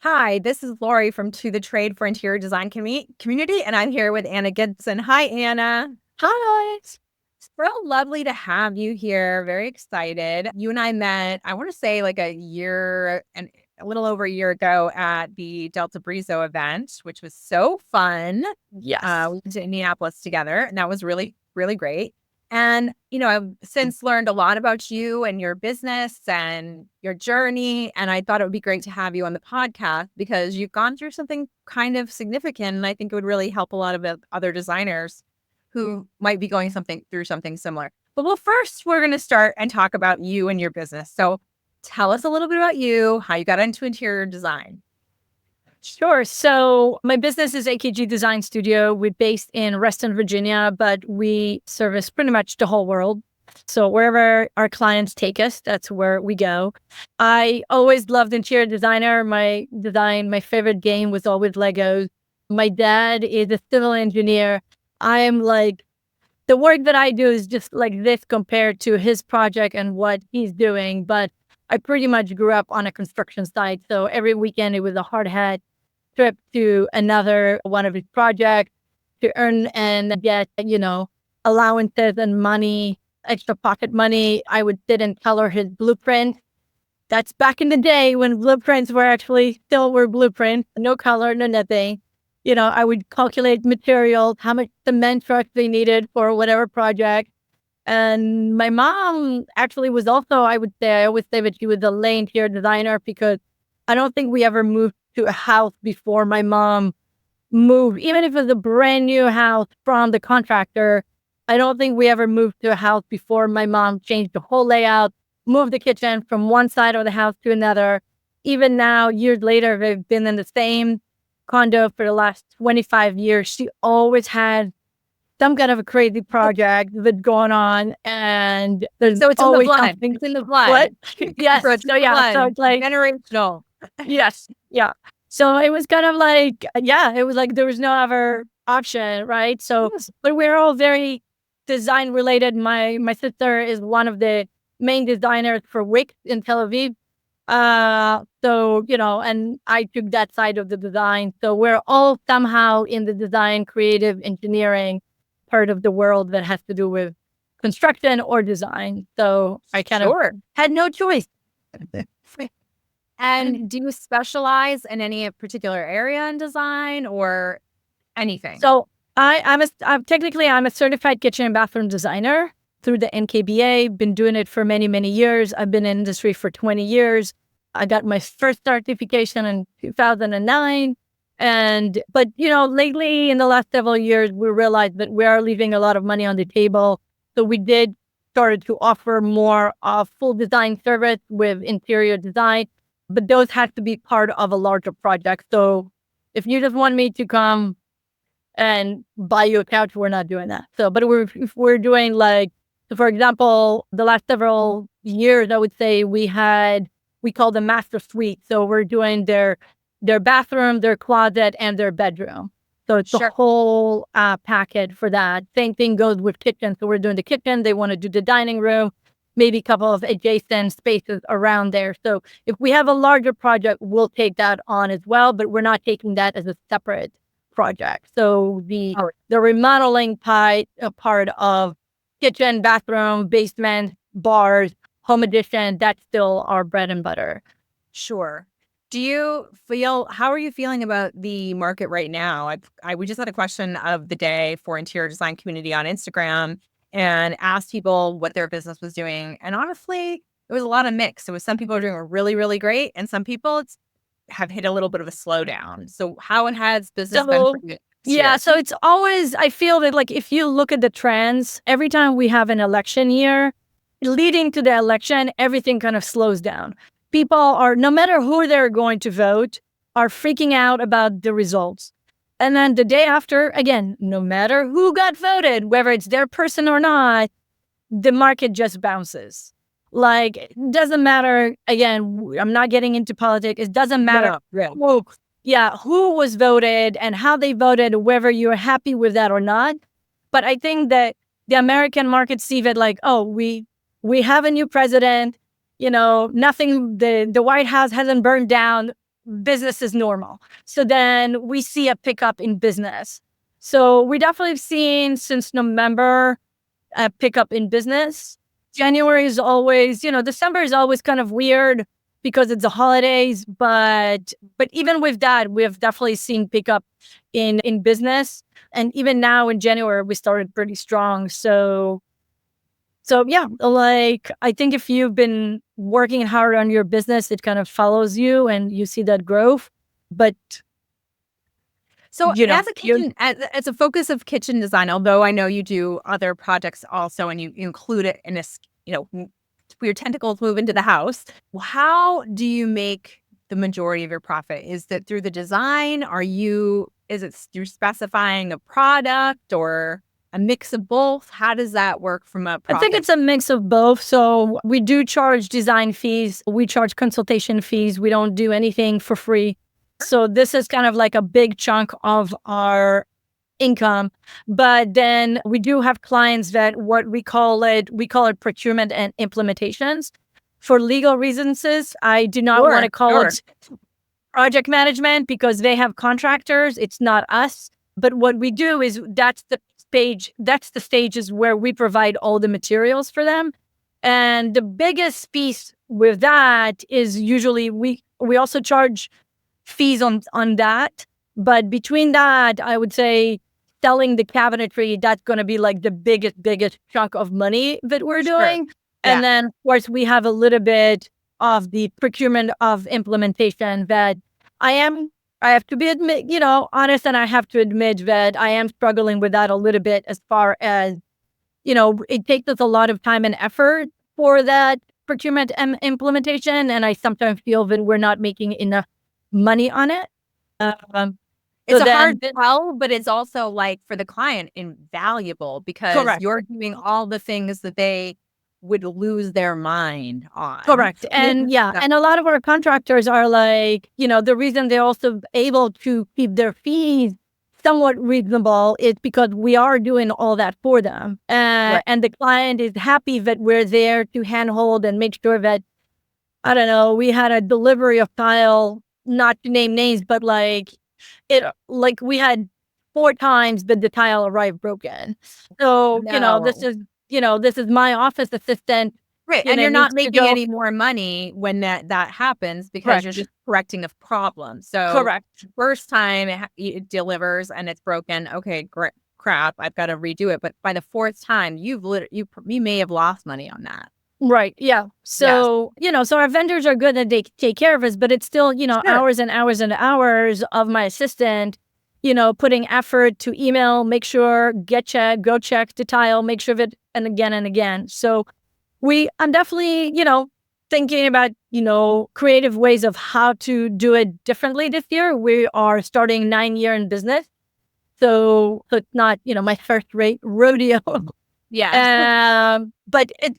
Hi, this is Laurie from To the Trade for Interior Design Community, and I'm here with Anna Gibson. Hi, Anna. Hi. It's real lovely to have you here. Very excited. You and I met, I want to say like a year and a little over a year ago at the Delta Brizo event, which was so fun. Yes. We went to Indianapolis together, and that was really, really great. And, I've since learned a lot about you and your business and your journey. And I thought it would be great to have you on the podcast because you've gone through something kind of significant. And I think it would really help a lot of other designers who might be going through something similar. But well, first, we're going to start and talk about you and your business. So tell us a little bit about you, how you got into interior design. Sure. So my business is AKG Design Studio. We're based in Reston, Virginia, but we service pretty much the whole world. So wherever our clients take us, that's where we go. I always loved interior designer. My favorite game was always Legos. My dad is a civil engineer. I am like, the work that I do is just like this compared to his project and what he's doing. But I pretty much grew up on a construction site. So every weekend it was a hard hat trip to another one of his projects to earn and get, allowances and money, extra pocket money. I would sit and color his blueprint. That's back in the day when blueprints still were blueprints, no color, no nothing. I would calculate materials, how much cement trucks they needed for whatever project. And my mom actually was also, I always say that she was a lay interior designer because I don't think we ever moved to a house before my mom moved, even if it was a brand new house from the contractor. I don't think we ever moved to a house before my mom changed the whole layout, moved the kitchen from one side of the house to another. Even now, years later, they've been in the same condo for the last 25 years. She always had some kind of a crazy project that's going on, and there's So it's in the always blood. something. It's in the blood. What? Yes. So it's So yeah. So it's like generational. yes. Yeah. So it was kind of like, it was like there was no other option, right? So, but we're all very design related. My sister is one of the main designers for Wix in Tel Aviv. So, and I took that side of the design. So we're all somehow in the design, creative engineering part of the world that has to do with construction or design. So I kind of had no choice. And do you specialize in any particular area in design or anything? So I'm a certified kitchen and bathroom designer through the NKBA. Been doing it for many, many years. I've been in industry for 20 years. I got my first certification in 2009. But lately in the last several years, we realized that we are leaving a lot of money on the table. So we did started to offer more full design service with interior design, but those had to be part of a larger project. So if you just want me to come and buy you a couch, we're not doing that. So, but if we're doing so for example, the last several years, I would say we call them master suite. So we're doing their bathroom, their closet, and their bedroom. So it's the whole packet for that. Same thing goes with kitchen. So we're doing the kitchen. They want to do the dining room, maybe a couple of adjacent spaces around there. So if we have a larger project, we'll take that on as well, but we're not taking that as a separate project. So the remodeling part of kitchen, bathroom, basement, bars, home addition, that's still our bread and butter. Sure. How are you feeling about the market right now? We just had a question of the day for interior design community on Instagram and asked people what their business was doing. And honestly, it was a lot of mix. It was some people are doing really, really great. And some people have hit a little bit of a slowdown. So how has business been for you? Yeah, so it's always, I feel that like if you look at the trends, every time we have an election year, leading to the election, everything kind of slows down. People are, no matter who they're going to vote, are freaking out about the results. And then the day after, again, no matter who got voted, whether it's their person or not, the market just bounces. Like, it doesn't matter. Again, I'm not getting into politics. It doesn't matter. Who was voted and how they voted, whether you're happy with that or not. But I think that the American market see that like, oh, we have a new president. Nothing. The White House hasn't burned down. business is normal. So then we see a pickup in business. So we definitely have seen since November a pickup in business. January is always, December is always kind of weird because it's the holidays. But even with that, we have definitely seen pickup in business. And even now in January, we started pretty strong. So yeah, like I think if you've been working hard on your business, it kind of follows you and you see that growth. But So as a kitchen, as a focus of kitchen design, although I know you do other projects also, and you include it in this, your tentacles move into the house. How do you make the majority of your profit? Is that through the design? Is it through specifying a product or a mix of both? How does that work from a profit? I think it's a mix of both. So we do charge design fees. We charge consultation fees. We don't do anything for free. So this is kind of like a big chunk of our income. But then we do have clients that we call it procurement and implementations. For legal reasons, I do not want to call it project management because they have contractors. It's not us. But what we do is that's the stages where we provide all the materials for them. And the biggest piece with that is usually we also charge fees on that. But between that, I would say selling the cabinetry, that's going to be like the biggest chunk of money that we're doing. Sure. Yeah. And then, of course, we have a little bit of the procurement of implementation that I have to be honest, and I have to admit that I am struggling with that a little bit as far as, it takes us a lot of time and effort for that procurement and implementation. And I sometimes feel that we're not making enough money on it. It's a hard sell, but it's also like for the client invaluable because correct. You're doing all the things that they would lose their mind on. Correct. And yeah, and a lot of our contractors are like, the reason they're also able to keep their fees somewhat reasonable is because we are doing all that for them. Right. And the client is happy that we're there to handhold and make sure that, I don't know, we had a delivery of tile, not to name names, but we had 4 times that the tile arrived broken. So, this is my office assistant. Right. And you're not making any more money when that happens because correct. You're just correcting a problem. So correct. First time it delivers and it's broken. Okay, great. Crap. I've got to redo it. But by the 4th time, you may have lost money on that. Right. Yeah. So, yes. So our vendors are good and they take care of us, but it's still, sure. Hours and hours and hours of my assistant, putting effort to email, make sure, go check the tile, make sure of it and again. So I'm definitely, thinking about, creative ways of how to do it differently this year. We are starting 9 year in business. So it's not, my first rodeo. Yeah. But it,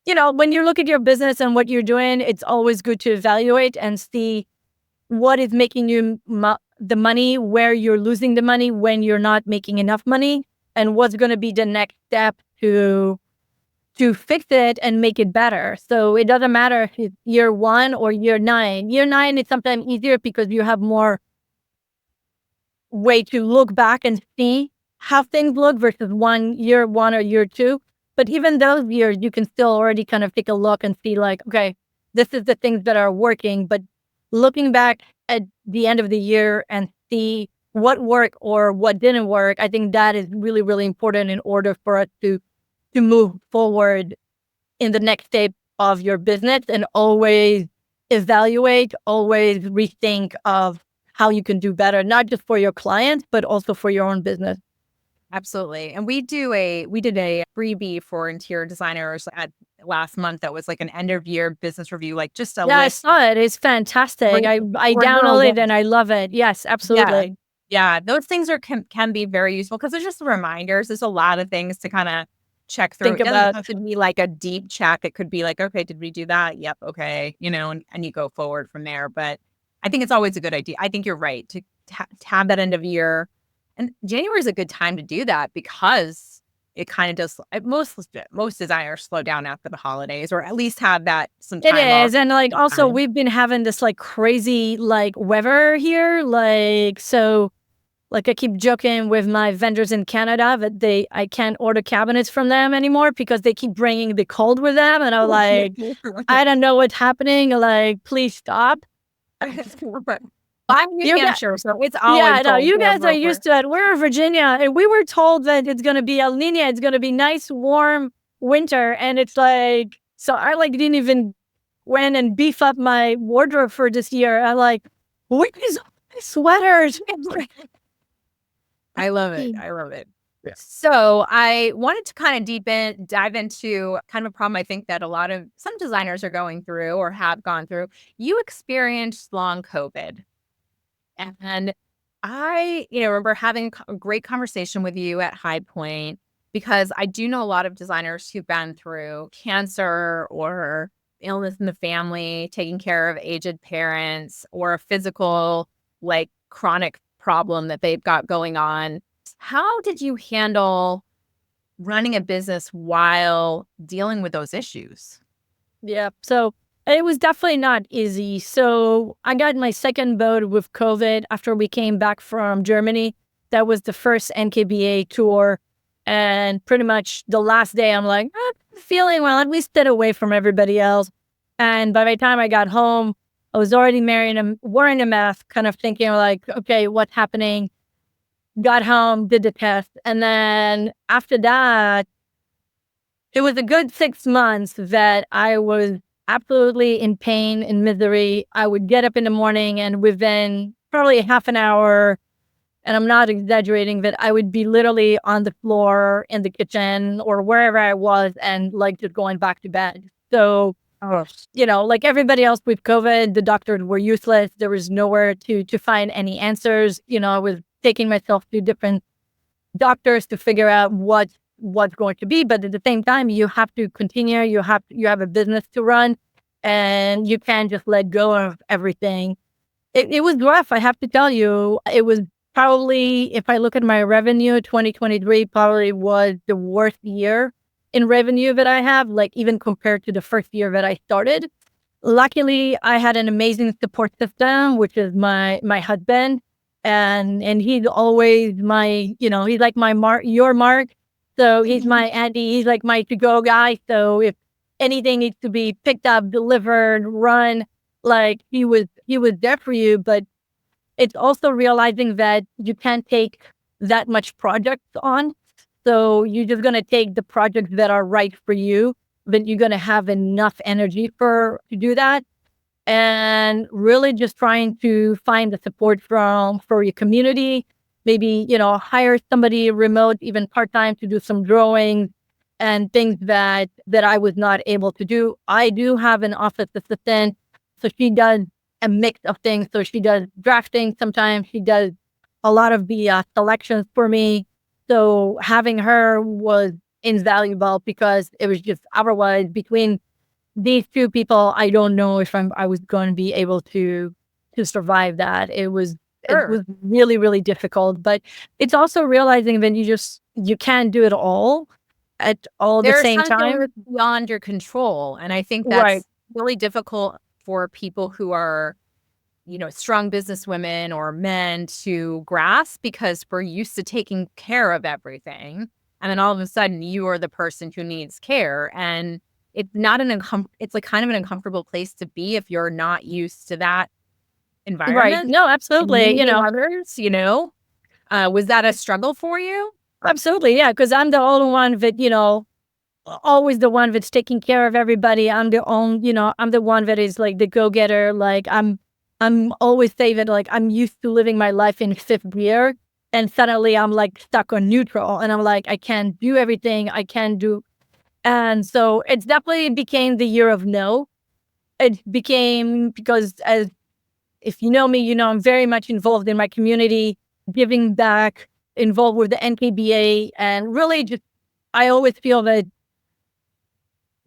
when you look at your business and what you're doing, it's always good to evaluate and see what is making you the money, where you're losing the money when you're not making enough money, and what's going to be the next step to fix it and make it better. So it doesn't matter if it's year 1 or year 9. Year 9 is sometimes easier because you have more way to look back and see how things look versus year 1 or year 2. But even those years, you can still already kind of take a look and see like, okay, this is the things that are working. But looking back at the end of the year and see what worked or what didn't work, I think that is really, really important in order for us to move forward in the next step of your business and always evaluate, always rethink of how you can do better, not just for your clients, but also for your own business. Absolutely. And we did a freebie for interior designers last month that was like an end of year business review, like just a list. I saw it. It's fantastic. I downloaded it and I love it. Yes, absolutely. Yeah. Those things can be very useful because they're just reminders. There's a lot of things to kind of check through. It doesn't have to be like a deep check. It could be like, okay, did we do that? Yep. Okay. And you go forward from there. But I think it's always a good idea. I think you're right to have that end of year. And January is a good time to do that because it kind of does. Most designers slow down after the holidays, or at least have that some It time off. is. And like also we've been having this like crazy like weather here. Like so like I keep joking with my vendors in Canada that I can't order cabinets from them anymore because they keep bringing the cold with them. And I'm like, I don't know what's happening. Like, please stop. I'm New You got, Hampshire, so it's yeah, always no, cold you here guys are where used to it. We're in Virginia and we were told that it's going to be El Nino. It's going to be nice, warm winter. And it's like, so I like didn't even went and beef up my wardrobe for this year. I'm like, what is sweaters? I love it. I love it. Yeah. So I wanted to kind of dive into kind of a problem I think that a lot of some designers are going through or have gone through. You experienced long COVID. And I, remember having a great conversation with you at High Point because I do know a lot of designers who've been through cancer or illness in the family, taking care of aged parents, or a physical, like chronic problem that they've got going on. How did you handle running a business while dealing with those issues? Yeah. So it was definitely not easy. So I got my second bout with COVID after we came back from Germany. That was the first NKBA tour. And pretty much the last day, I'm like, I'm feeling well, at least stay away from everybody else. And by the time I got home, I was already married and wearing a mask, kind of thinking like, okay, what's happening? Got home, did the test. And then after that, it was a good 6 months that I was absolutely in pain and misery. I would get up in the morning and within probably half an hour, and I'm not exaggerating, that I would be literally on the floor in the kitchen or wherever I was and like just going back to bed. So, like everybody else with COVID, the doctors were useless. There was nowhere to find any answers. I was taking myself to different doctors to figure out what's going to be. But at the same time, you have to continue. You have a business to run and you can't just let go of everything. It was rough. I have to tell you, it was probably, if I look at my revenue, 2023 probably was the worst year in revenue that I have, like even compared to the first year that I started. Luckily, I had an amazing support system, which is my husband. And he's always my, he's like my Mark, your Mark. So he's my Andy. He's like my to-go guy. So if anything needs to be picked up, delivered, run, like he was there for you. But it's also realizing that you can't take that much projects on. So you're just going to take the projects that are right for you, but you're going to have enough energy to do that. And really just trying to find the support for your community, maybe, hire somebody remote, even part-time, to do some drawing and things that I was not able to do. I do have an office assistant, so she does a mix of things. So she does drafting sometimes, she does a lot of the selections for me. So having her was invaluable because it was just otherwise between these two people, I don't know if I was going to be able to survive that. It was really, really difficult, but it's also realizing that you can't do it all at all the same time. Beyond your control. And I think that's really difficult for people who are, strong businesswomen or men to grasp because we're used to taking care of everything. And then all of a sudden you are the person who needs care. And it's not it's like kind of an uncomfortable place to be if you're not used to that environment. Right. No, absolutely. Others, was that a struggle for you? Absolutely. Yeah. Cause I'm the only one that, always the one that's taking care of everybody. I'm the one that is like the go-getter. Like I'm always saying that like I'm used to living my life in fifth gear and suddenly I'm like stuck on neutral and I'm like, I can't do everything. I can't do. And so it's definitely became the year of no. It became because if you know me, I'm very much involved in my community, giving back, involved with the NKBA, and really just, I always feel that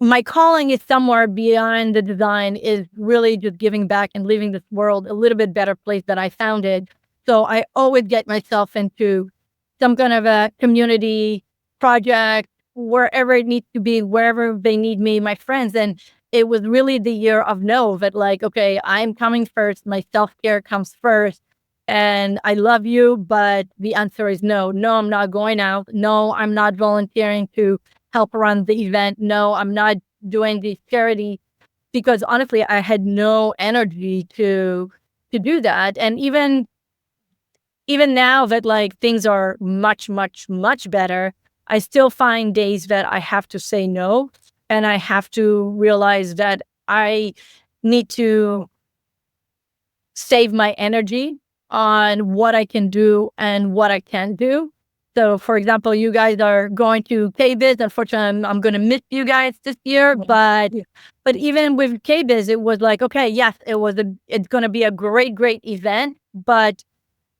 my calling is somewhere beyond the design, is really just giving back and leaving this world a little bit better place than I found it. So I always get myself into some kind of a community project, wherever it needs to be, wherever they need me, my friends. And it was really the year of no, that like, okay, I'm coming first. My self-care comes first. And I love you, but the answer is no. No, I'm not going out. No, I'm not volunteering to help run the event. No, I'm not doing the charity, because honestly, I had no energy to do that. And even now that like things are much, much, much better, I still find days that I have to say no, and I have to realize that I need to save my energy on what I can do and what I can't do. So, for example, you guys are going to KBiz. Unfortunately, I'm going to miss you guys this year. But even with KBiz, it was like, okay, yes, it's going to be a great, great event. But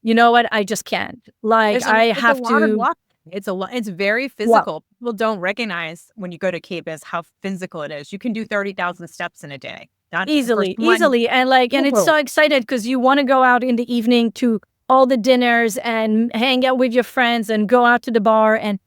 you know what? I just can't. Like, It's a lot of walk. It's very Well, physical. People don't recognize when you go to KBiz how physical it is. You can do 30,000 steps in a day. That's for someone. easily. And like, and it's so excited because you want to go out in the evening to all the dinners and hang out with your friends and go out to the bar and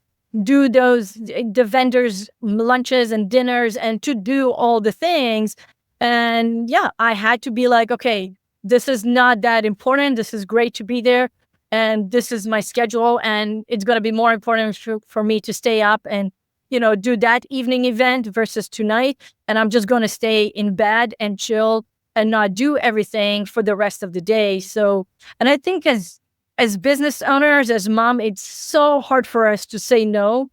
do the vendors lunches and dinners and to do all the things. And yeah, I had to be like, okay, this is not that important. This is great to be there. And this is my schedule. And it's going to be more important for me to stay up and, do that evening event versus tonight. And I'm just going to stay in bed and chill and not do everything for the rest of the day. So, and I think as business owners, as mom, it's so hard for us to say no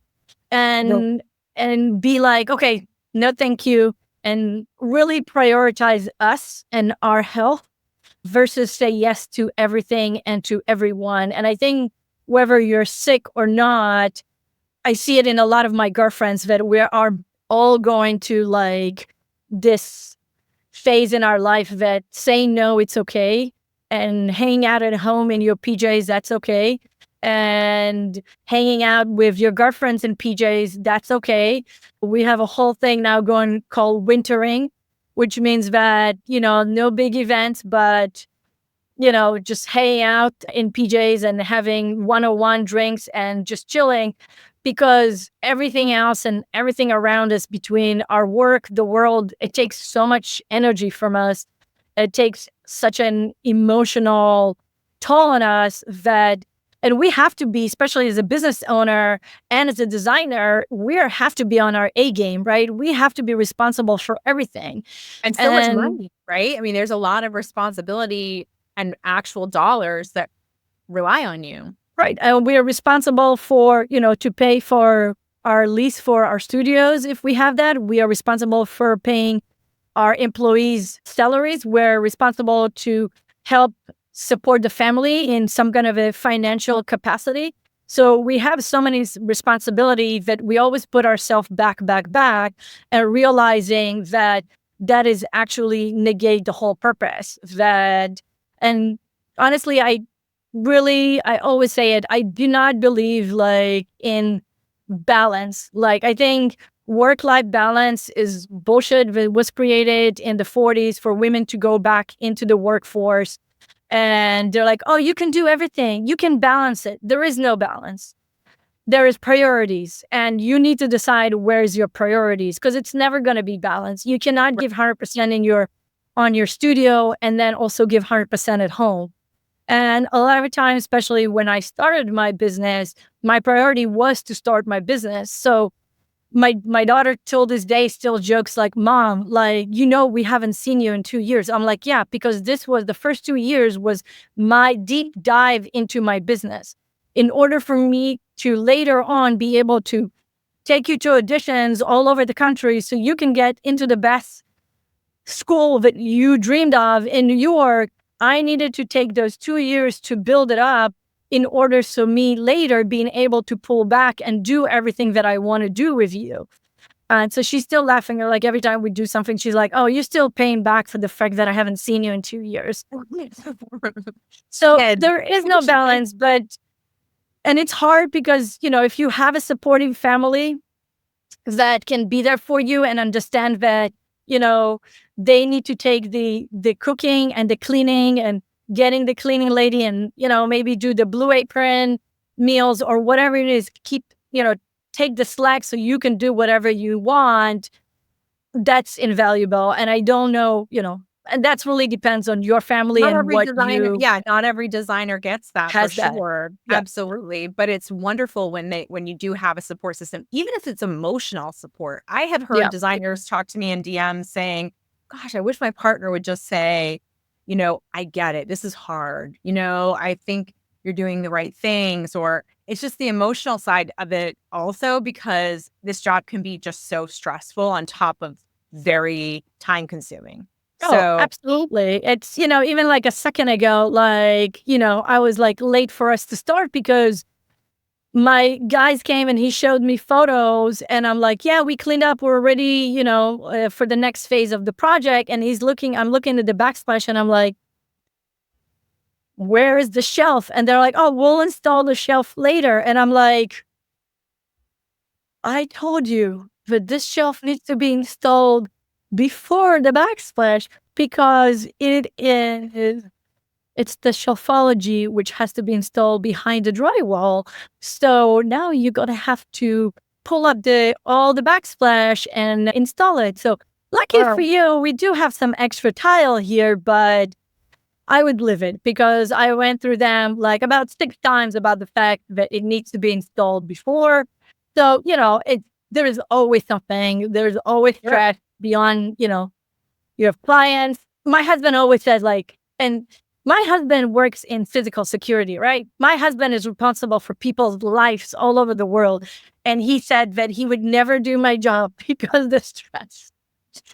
and be like, okay, no, thank you. And really prioritize us and our health versus say yes to everything and to everyone. And I think whether you're sick or not, I see it in a lot of my girlfriends that we are all going to like this phase in our life that saying no, it's okay. And hanging out at home in your PJs, that's okay. And hanging out with your girlfriends in PJs, that's okay. We have a whole thing now going called wintering, which means that, no big events, but, just hanging out in PJs and having 101 drinks and just chilling, because everything else and everything around us between our work, the world, it takes so much energy from us. It takes such an emotional toll on us and we have to be, especially as a business owner and as a designer, we have to be on our A game, right? We have to be responsible for everything. And so much money, right? I mean, there's a lot of responsibility and actual dollars that rely on you. Right. And we are responsible for, to pay for our lease for our studios. If we have that, we are responsible for paying our employees' salaries. We're responsible to help support the family in some kind of a financial capacity. So we have so many responsibility that we always put ourselves back, and realizing that is actually negate the whole purpose. And honestly, I always say it, I do not believe like in balance. Like, I think work-life balance is bullshit. It was created in the 40s for women to go back into the workforce. And they're like, oh, you can do everything. You can balance it. There is no balance. There is priorities. And you need to decide where's your priorities, because it's never going to be balanced. You cannot give 100% on your studio and then also give 100% at home. And a lot of times, especially when I started my business, my priority was to start my business. So my daughter till this day still jokes like, Mom, like, we haven't seen you in 2 years. I'm like, yeah, because this was the first 2 years was my deep dive into my business. In order for me to later on be able to take you to auditions all over the country so you can get into the best school that you dreamed of in New York, I needed to take those 2 years to build it up in order so me later being able to pull back and do everything that I want to do with you. And so she's still laughing. Like every time we do something, she's like, oh, you're still paying back for the fact that I haven't seen you in 2 years. So there is no balance, and it's hard because, if you have a supporting family that can be there for you and understand that, they need to take the cooking and the cleaning and getting the cleaning lady and, maybe do the Blue Apron meals or whatever it is, keep, take the slack so you can do whatever you want, that's invaluable. And I don't know, and that's really depends on your family Not and every what designer, you yeah, not every designer gets that for has that. sure. Yeah. Absolutely. But it's wonderful when you do have a support system, even if it's emotional support. I have heard Yeah. designers talk to me in DMs saying, gosh, I wish my partner would just say, I get it. This is hard. I think you're doing the right things. Or it's just the emotional side of it also, because this job can be just so stressful on top of very time consuming. Oh, So absolutely. It's, even like a second ago, like, I was like late for us to start because my guys came and he showed me photos and I'm like, yeah, we cleaned up. We're ready, for the next phase of the project. And I'm looking at the backsplash and I'm like, where is the shelf? And they're like, oh, we'll install the shelf later. And I'm like, I told you that this shelf needs to be installed before the backsplash because it's the shelfology which has to be installed behind the drywall. So now you're gonna have to pull up all the backsplash and install it. So lucky for wow. you, we do have some extra tile here, but I would live it because I went through them like about 6 times about the fact that it needs to be installed before. So, there is always something. There's always Sure. stress beyond, you have clients. My husband always says and my husband works in physical security, right? My husband is responsible for people's lives all over the world. And he said that he would never do my job because the stress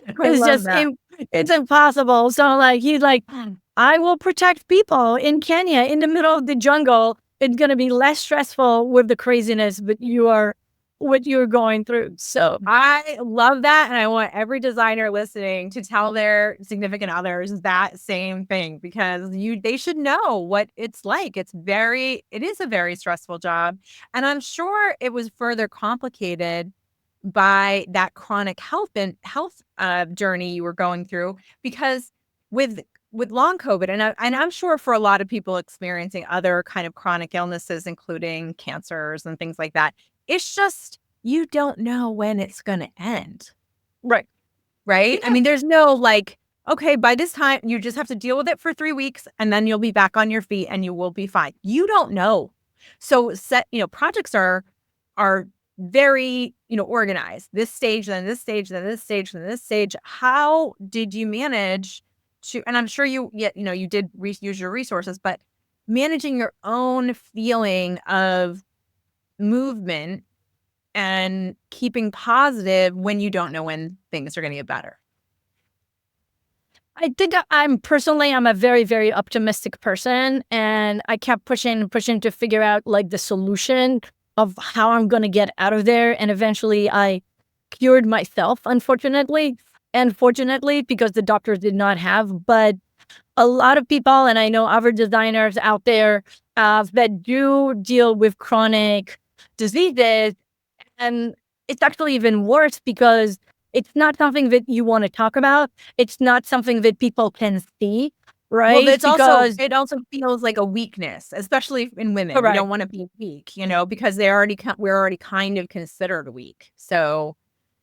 I is love just, that. it's impossible. So like, he's like, I will protect people in Kenya in the middle of the jungle. It's going to be less stressful with the craziness, but what you're going through. So I love that. And I want every designer listening to tell their significant others that same thing, because they should know what it's like. It is a very stressful job. And I'm sure it was further complicated by that chronic health journey you were going through, because with long COVID, and I'm sure for a lot of people experiencing other kind of chronic illnesses, including cancers and things like that, it's just you don't know when it's going to end, right. right? I Yeah. mean, there's no like, okay, by this time you just have to deal with it for 3 weeks and then you'll be back on your feet and you will be fine. You don't know. So projects are very, organized. This stage, then this stage, then this stage, then this stage. How did you manage to, and I'm sure you did use your resources, but managing your own feeling of movement and keeping positive when you don't know when things are going to get better. I think I'm a very, very optimistic person. And I kept pushing to figure out like the solution of how I'm going to get out of there. And eventually I cured myself, unfortunately. And fortunately, because the doctors did not have, but a lot of people, and I know other designers out there that do deal with chronic diseases. And it's actually even worse because it's not something that you want to talk about. It's not something that people can see, Well, right? Because it also feels like a weakness, especially in women. We don't correct. want to be weak, because we're already kind of considered weak. So,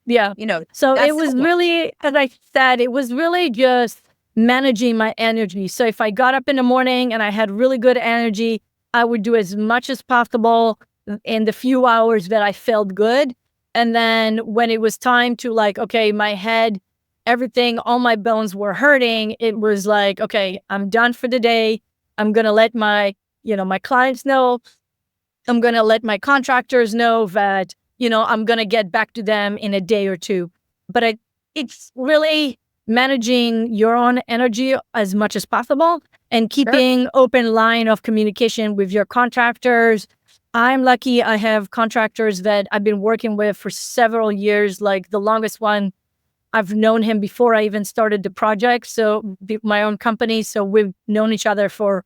Yeah. you know, So it that's was helpful. really, as I said, it was really just managing my energy. So if I got up in the morning and I had really good energy, I would do as much as possible in the few hours that I felt good. And then when it was time to like, okay, my head, everything, all my bones were hurting, it was like, okay, I'm done for the day. I'm going to let my clients know. I'm going to let my contractors know that, I'm going to get back to them in a day or two. But it's really managing your own energy as much as possible and Sure. keeping open line of communication with your contractors. I'm lucky I have contractors that I've been working with for several years. Like the longest one, I've known him before I even started the project. So my own company. So we've known each other for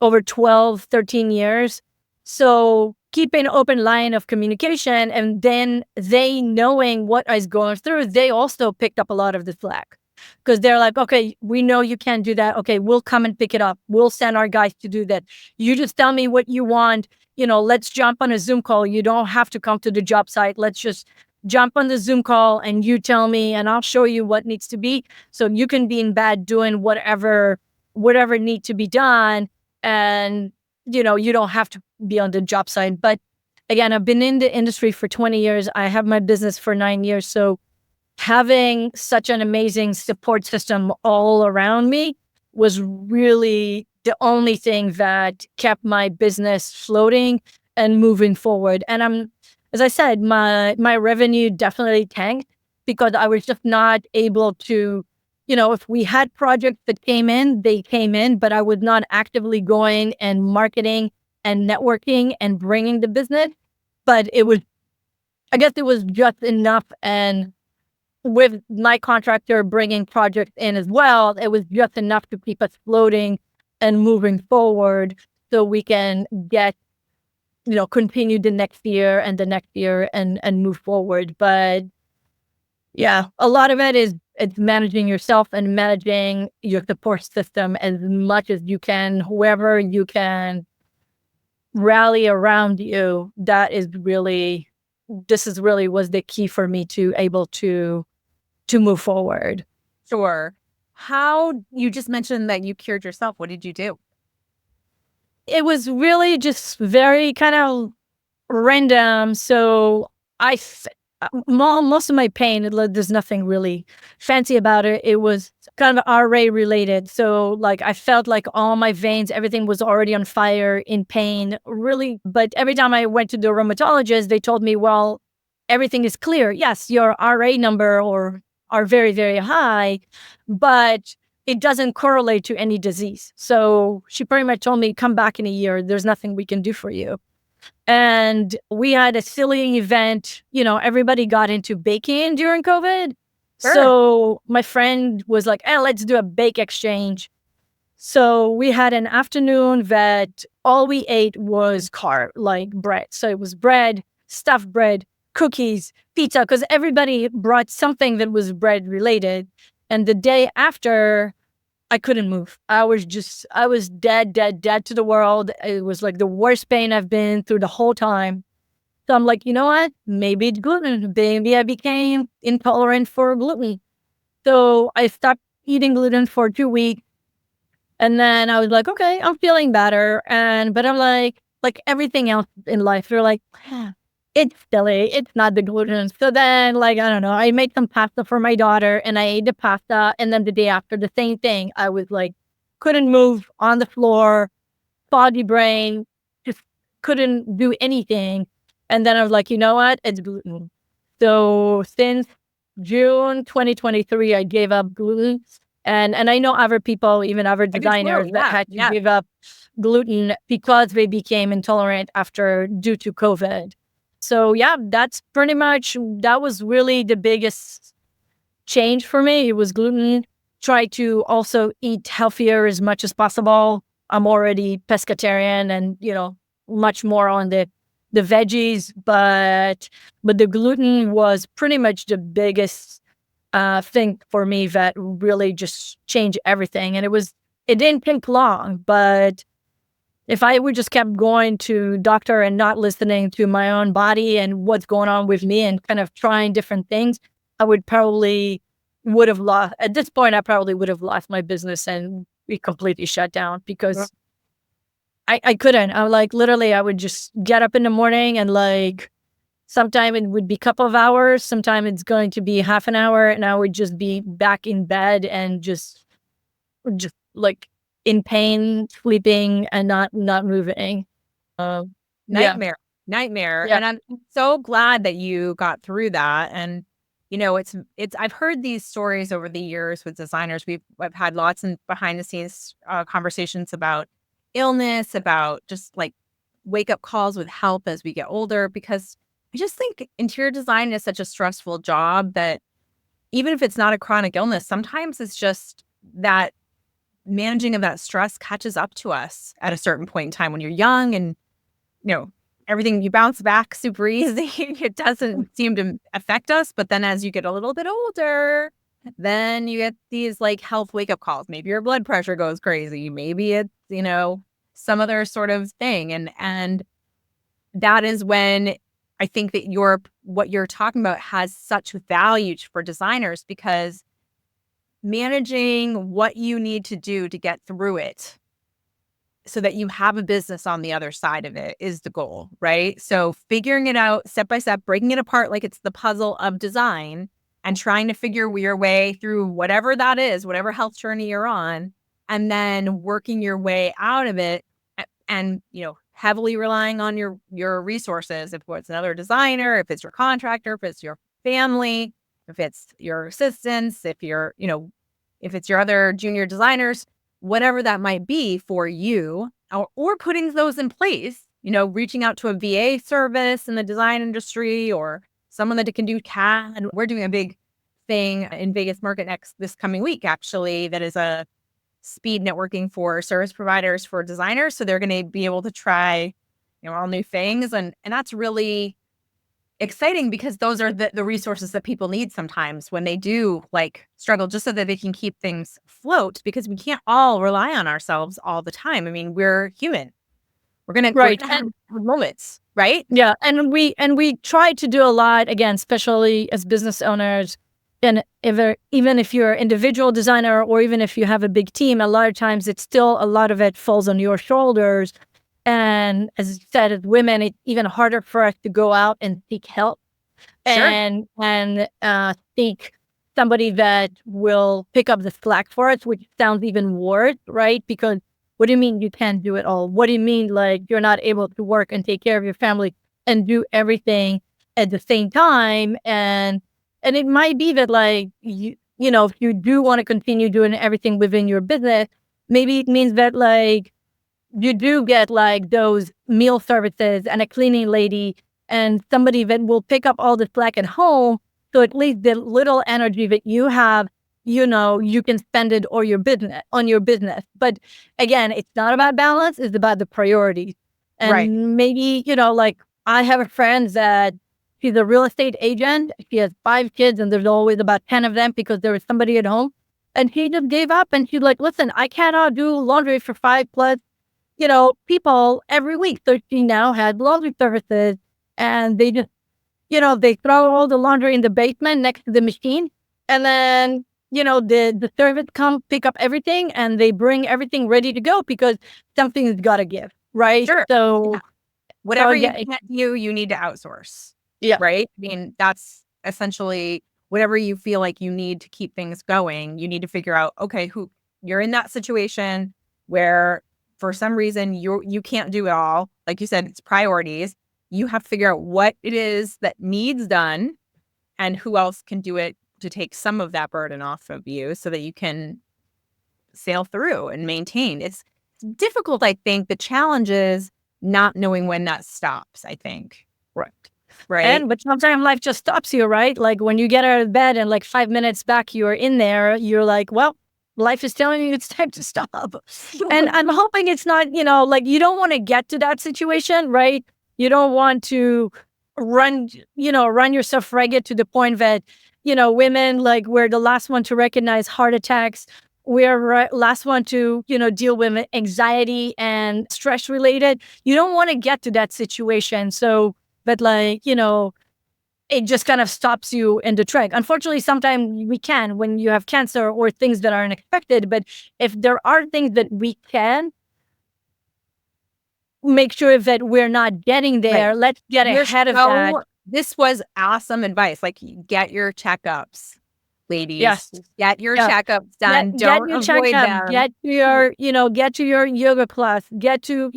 over 12, 13 years. So keeping open line of communication and then they knowing what I was going through, they also picked up a lot of the slack. because they're like, okay, we know you can't do that. Okay, we'll come and pick it up. We'll send our guys to do that. You just tell me what you want. Let's jump on a Zoom call. You don't have to come to the job site. Let's just jump on the Zoom call and you tell me, and I'll show you what needs to be. So you can be in bed doing whatever needs to be done. And, you don't have to be on the job site. But again, I've been in the industry for 20 years. I have my business for 9 years. So having such an amazing support system all around me was really the only thing that kept my business floating and moving forward. And as I said, my revenue definitely tanked because I was just not able to, if we had projects that came in, they came in, but I was not actively going and marketing and networking and bringing the business. But I guess it was just enough. And with my contractor bringing projects in as well, it was just enough to keep us floating and moving forward so we can get, continue the next year and the next year and move forward. But yeah, a lot of it's managing yourself and managing your support system as much as you can, whoever you can rally around you. This is really was the key for me to able to move forward. Sure. You just mentioned that you cured yourself. What did you do? It was really just very kind of random. So most of my pain, there's nothing really fancy about it. It was kind of RA related. So like I felt like all my veins, everything was already on fire, in pain, really. But every time I went to the rheumatologist, they told me, well, everything is clear. Yes, your RA number are very, very high, but it doesn't correlate to any disease. So she pretty much told me, come back in a year. There's nothing we can do for you. And we had a silly event. Everybody got into baking during COVID. Sure. So my friend was like, hey, let's do a bake exchange. So we had an afternoon that all we ate was carb, like bread. So it was bread, stuffed bread, cookies, pizza, because everybody brought something that was bread related. And the day after, I couldn't move. I was dead to the world. It was like the worst pain I've been through the whole time. So I'm like, you know what? Maybe it's gluten. Maybe I became intolerant for gluten. So I stopped eating gluten for 2 weeks. And then I was like, okay, I'm feeling better. But I'm like everything else in life, they're like, it's silly. It's not the gluten. So then, I don't know, I made some pasta for my daughter and I ate the pasta. And then the day after, the same thing. I was like, couldn't move on the floor, foggy brain, just couldn't do anything. And then I was like, you know what? It's gluten. So since June 2023, I gave up gluten. And I know other people, even other designers that had to give up gluten because they became intolerant due to COVID. So yeah, that was really the biggest change for me. It was gluten. Try to also eat healthier as much as possible. I'm already pescatarian and, much more on the veggies, but the gluten was pretty much the biggest thing for me that really just changed everything. And it didn't take long, but if I would just kept going to doctor and not listening to my own body and what's going on with me and kind of trying different things, I would probably would have lost my business and be completely shut down because I couldn't. I literally, I would just get up in the morning and sometime it would be a couple of hours, sometime it's going to be half an hour, and I would just be back in bed and just in pain, sleeping and not moving. Nightmare. Yeah. And I'm so glad that you got through that. And, I've heard these stories over the years with designers. I've had lots of behind the scenes conversations about illness, about just wake up calls with help as we get older, because I just think interior design is such a stressful job that even if it's not a chronic illness, sometimes it's just that managing of that stress catches up to us at a certain point in time when you're young and, everything, you bounce back super easy. It doesn't seem to affect us. But then as you get a little bit older, then you get these like health wake up calls. Maybe your blood pressure goes crazy. Maybe it's, some other sort of thing. And that is when I think that what you're talking about has such value for designers, because managing what you need to do to get through it so that you have a business on the other side of it is the goal, right? So figuring it out step by step, breaking it apart like it's the puzzle of design, and trying to figure your way through whatever that is, whatever health journey you're on, and then working your way out of it, and heavily relying on your resources. If it's another designer, if it's your contractor, if it's your family, if it's your assistants, if it's your other junior designers, whatever that might be for you, or putting those in place, reaching out to a VA service in the design industry, or someone that can do CAD. And we're doing a big thing in Vegas Market this coming week, actually, that is a speed networking for service providers for designers. So they're going to be able to try, all new things. And that's really exciting, because those are the resources that people need sometimes when they do struggle, just so that they can keep things afloat, because we can't all rely on ourselves all the time. I mean, we're human. We're gonna have moments, right? Yeah, and we try to do a lot, again, especially as business owners, and even if you're an individual designer, or even if you have a big team, a lot of times a lot of it falls on your shoulders. And as you said, as women, it's even harder for us to go out and seek help. Sure. And seek somebody that will pick up the slack for us, which sounds even worse, right? Because what do you mean you can't do it all? What do you mean you're not able to work and take care of your family and do everything at the same time? And it might be that if you do want to continue doing everything within your business, maybe it means that you do get those meal services and a cleaning lady and somebody that will pick up all the slack at home. So at least the little energy that you have, you can spend it on your business. But again, it's not about balance. It's about the priorities. And right. Maybe, I have a friend that she's a real estate agent. She has 5 kids, and there's always about 10 of them because there was somebody at home. And she just gave up, and she's like, listen, I cannot do laundry for 5+ people every week. So she now had laundry services, and they just, they throw all the laundry in the basement next to the machine. And then, the service come pick up everything, and they bring everything ready to go, because something's got to give, right? Sure. So whatever you can't do, you need to outsource. Yeah. Right. I mean, that's essentially whatever you feel like you need to keep things going. You need to figure out, okay, you're in that situation where for some reason you can't do it all. Like you said, it's priorities. You have to figure out what it is that needs done and who else can do it to take some of that burden off of you, so that you can sail through and maintain. It's difficult, I think. The challenge is not knowing when that stops, I think. Right. But sometimes life just stops you, right? Like when you get out of bed and 5 minutes back, you're in there, you're like, well, life is telling you it's time to stop. And I'm hoping it's not, you don't want to get to that situation, right? You don't want to run yourself ragged to the point that, women, we're the last one to recognize heart attacks. We're last one to, deal with anxiety and stress related. You don't want to get to that situation. So, but it just kind of stops you in the track. Unfortunately, sometimes we can when you have cancer or things that are unexpected. But if there are things that we can make sure that we're not getting there, right, let's get ahead of that. This was awesome advice. Get your checkups, ladies. Yes. Get your checkups done. Don't avoid them. Get to your yoga class. Get to,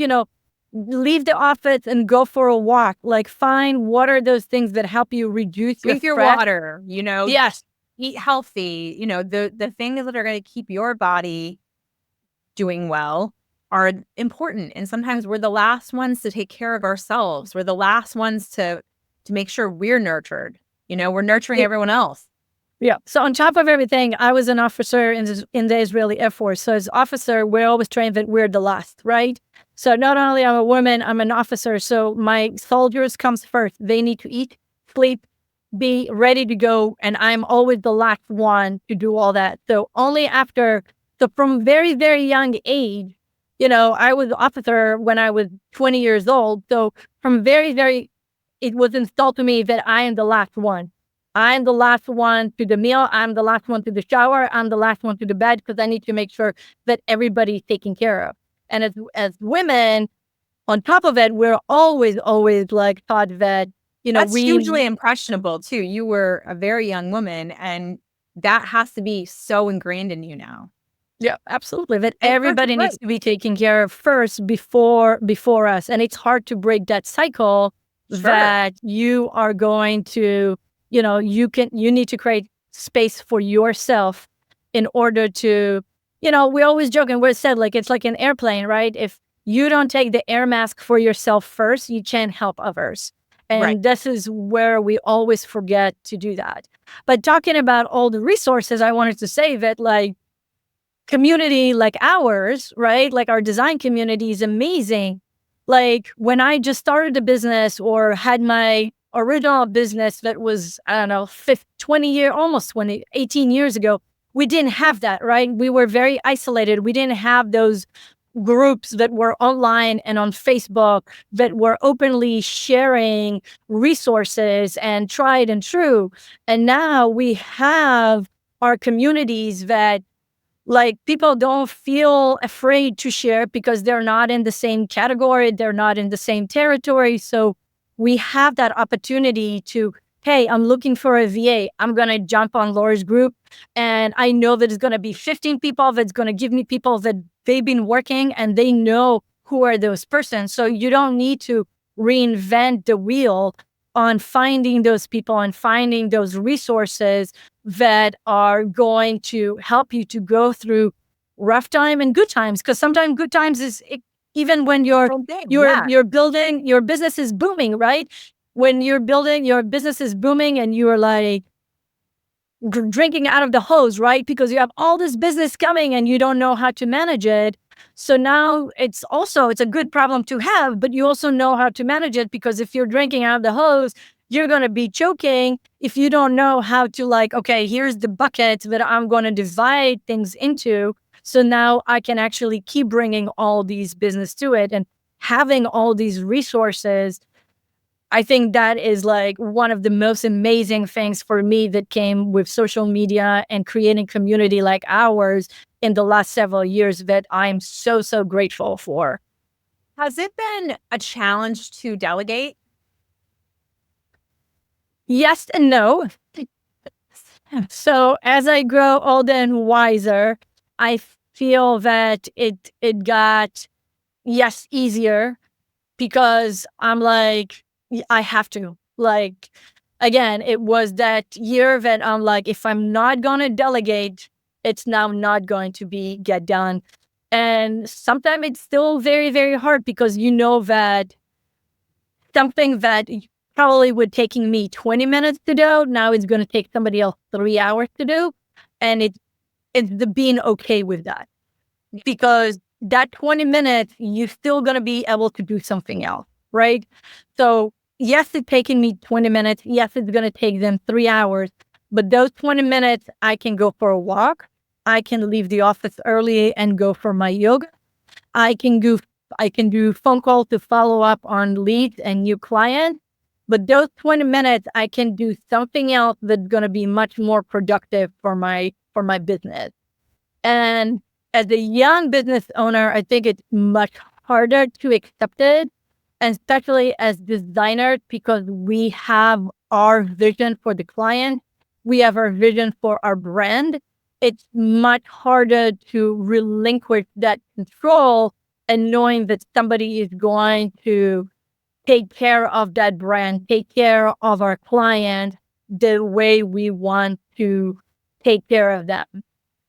leave the office and go for a walk. Find what are those things that help you reduce drink your water, Yes. Eat healthy. The things that are going to keep your body doing well are important. And sometimes we're the last ones to take care of ourselves. We're the last ones to make sure we're nurtured. We're nurturing everyone else. Yeah. So on top of everything, I was an officer in the Israeli Air Force. So as officer, we're always trained that we're the last, right? So not only I'm a woman, I'm an officer. So my soldiers comes first. They need to eat, sleep, be ready to go. And I'm always the last one to do all that. So only after, so from very, very young age, I was officer when I was 20 years old. So from very, very, it was installed to me that I am the last one. I'm the last one to the meal. I'm the last one to the shower. I'm the last one to the bed because I need to make sure that everybody's taken care of. And as women, on top of it, we're always, always like taught that, That's we, hugely impressionable too. You were a very young woman, and that has to be so ingrained in you now. yeah, absolutely. That And that's everybody great. needs to be taken care of first before us. And it's hard to break that cycle Sure. that you are going to, you need to create space for yourself in order to, we always joke and we're said like it's like an airplane, right? If you don't take the air mask for yourself first, you can't help others. Right. And this is where we always forget to do that. But talking about all the resources, I wanted to say that like community like ours, right? Like our design community is amazing. Like when I just started a business or had my original business that was, I don't know, 18 years ago, we didn't have that, right? We were very isolated. We didn't have those groups that were online and on Facebook that were openly sharing resources and tried and true. And now we have our communities that like people don't feel afraid to share because they're not in the same category, they're not in the same territory. So we have that opportunity to, hey, I'm looking for a VA. I'm going to jump on Laurie's group. And I know that it's going to be 15 people that's going to give me people that they've been working and they know who are those persons. So you don't need to reinvent the wheel on finding those people and finding those resources that are going to help you to go through rough time and good times. Because sometimes good times even when you're building, your business is booming, right? When you're building, your business is booming and you're like drinking out of the hose, right? Because you have all this business coming and you don't know how to manage it. So now it's a good problem to have, but you also know how to manage it because if you're drinking out of the hose, you're going to be choking if you don't know how to like, okay, here's the bucket that I'm going to divide things into. So now I can actually keep bringing all these business to it and having all these resources. I think that is like one of the most amazing things for me that came with social media and creating community like ours in the last several years that I'm so, so grateful for. Has it been a challenge to delegate? Yes and no. So as I grow older and wiser, I feel that it got, yes, easier because I'm like, I have to. Like, again, it was that year that I'm like, if I'm not going to delegate, it's now not going to get done. And sometimes it's still very, very hard because you know that something that probably would taking me 20 minutes to do, now it's going to take somebody else 3 hours to do. And it's the being okay with that. Because that 20 minutes, you're still going to be able to do something else, right? So yes, it's taking me 20 minutes. Yes, it's going to take them 3 hours. But those 20 minutes, I can go for a walk. I can leave the office early and go for my yoga. I can do phone calls to follow up on leads and new clients. But those 20 minutes, I can do something else that's going to be much more productive for my business. And as a young business owner, I think it's much harder to accept it, and especially as designers, because we have our vision for the client. We have our vision for our brand. It's much harder to relinquish that control and knowing that somebody is going to take care of that brand, take care of our client the way we want to take care of them.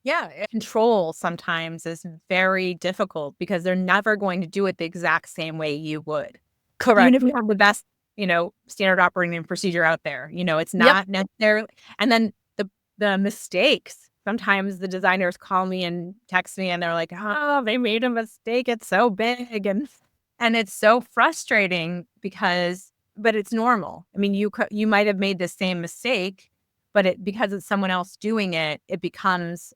Yeah, control sometimes is very difficult because they're never going to do it the exact same way you would. Correct. Even if you have the best, standard operating procedure out there, it's not necessarily. And then the mistakes. Sometimes the designers call me and text me and they're like, "Oh, they made a mistake. It's so big." And it's so frustrating because but it's normal. I mean, you might have made the same mistake, but because it's someone else doing it, it becomes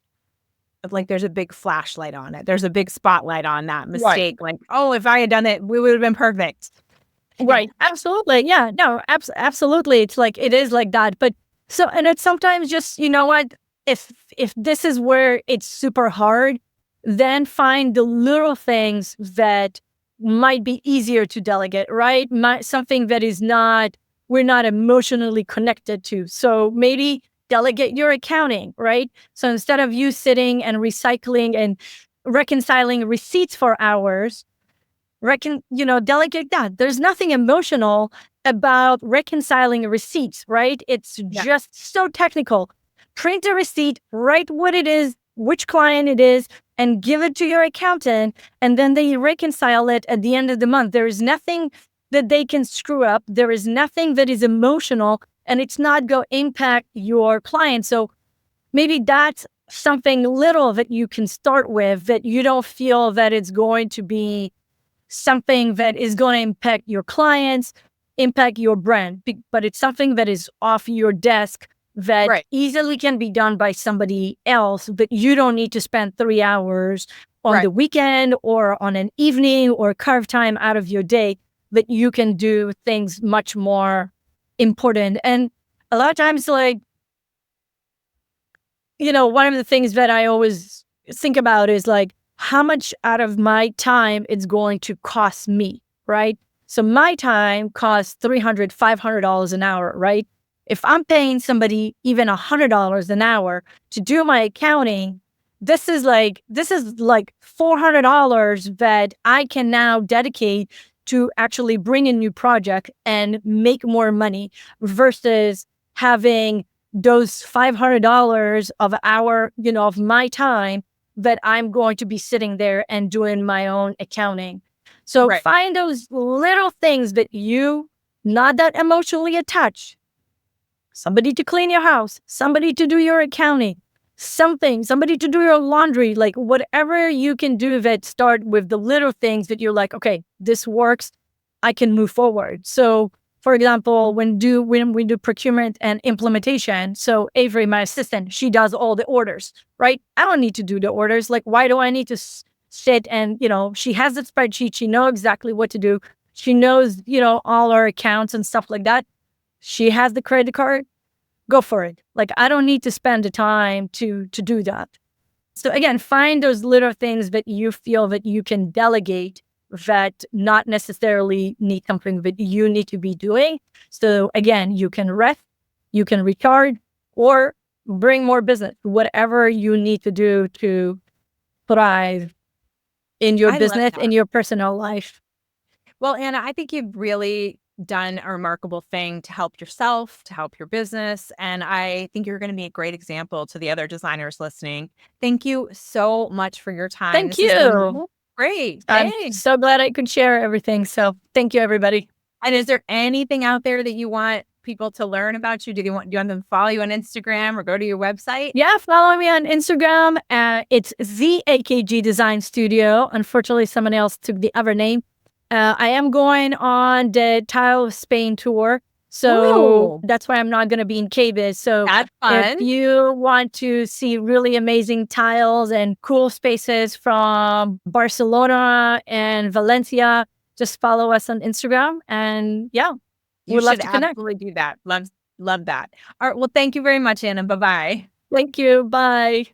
like there's a big flashlight on it. There's a big spotlight on that Right. mistake. Like, oh, if I had done it, we would have been perfect. Right. Absolutely. Yeah. No, absolutely. It's like, it is like that. But so, and it's sometimes just, you know what, if this is where it's super hard, then find the little things that might be easier to delegate, right? Something that is not, we're not emotionally connected to. So maybe delegate your accounting, right? So instead of you sitting and recycling and reconciling receipts for hours, delegate that. There's nothing emotional about reconciling receipts, right? It's Yeah. just so technical. Print a receipt, write what it is, which client it is, and give it to your accountant, and then they reconcile it at the end of the month. There is nothing that they can screw up. There is nothing that is emotional, and it's not going to impact your client. So maybe that's something little that you can start with, that you don't feel that it's going to be something that is going to impact your clients, impact your brand, but it's something that is off your desk that Right. easily can be done by somebody else, but you don't need to spend 3 hours on the weekend or on an evening or carve time out of your day, that you can do things much more important. And a lot of times, like, one of the things that I always think about is like, how much out of my time it's going to cost me, right? So my time costs $300, $500 an hour, right? If I'm paying somebody even $100 an hour to do my accounting, this is like $400 that I can now dedicate to actually bring a new project and make more money, versus having those $500 of hour, of my time that I'm going to be sitting there and doing my own accounting. So find those little things that you not that emotionally attached. Somebody to clean your house, somebody to do your accounting, somebody to do your laundry, like whatever you can do, that start with the little things that you're like, okay, this works, I can move forward. So for example, when we do procurement and implementation, so Avery, my assistant, she does all the orders, right? I don't need to do the orders. Like, why do I need to sit and, she has the spreadsheet. She knows exactly what to do. She knows, all our accounts and stuff like that. She has the credit card. Go for it. Like, I don't need to spend the time to do that. So again, find those little things that you feel that you can delegate, that not necessarily need something that you need to be doing. So again, you can rest, you can recharge, or bring more business, whatever you need to do to thrive in your business, in your personal life. Well, Anna, I think you've really done a remarkable thing to help yourself, to help your business. And I think you're going to be a great example to the other designers listening. Thank you so much for your time. Thank you. Great. I'm Thanks. so glad I could share everything. So thank you, everybody. And is there anything out there that you want people to learn about you? Do you want them to follow you on Instagram or go to your website? Yeah, follow me on Instagram. It's the AKG Design Studio. Unfortunately, someone else took the other name. I am going on the Tile of Spain tour. So that's why I'm not going to be in KBIS. So that's fun. If you want to see really amazing tiles and cool spaces from Barcelona and Valencia, just follow us on Instagram. And yeah, we'd love to connect. Absolutely do that. Love that. All right. Well, thank you very much, Anna. Bye-bye. Thank you. Bye.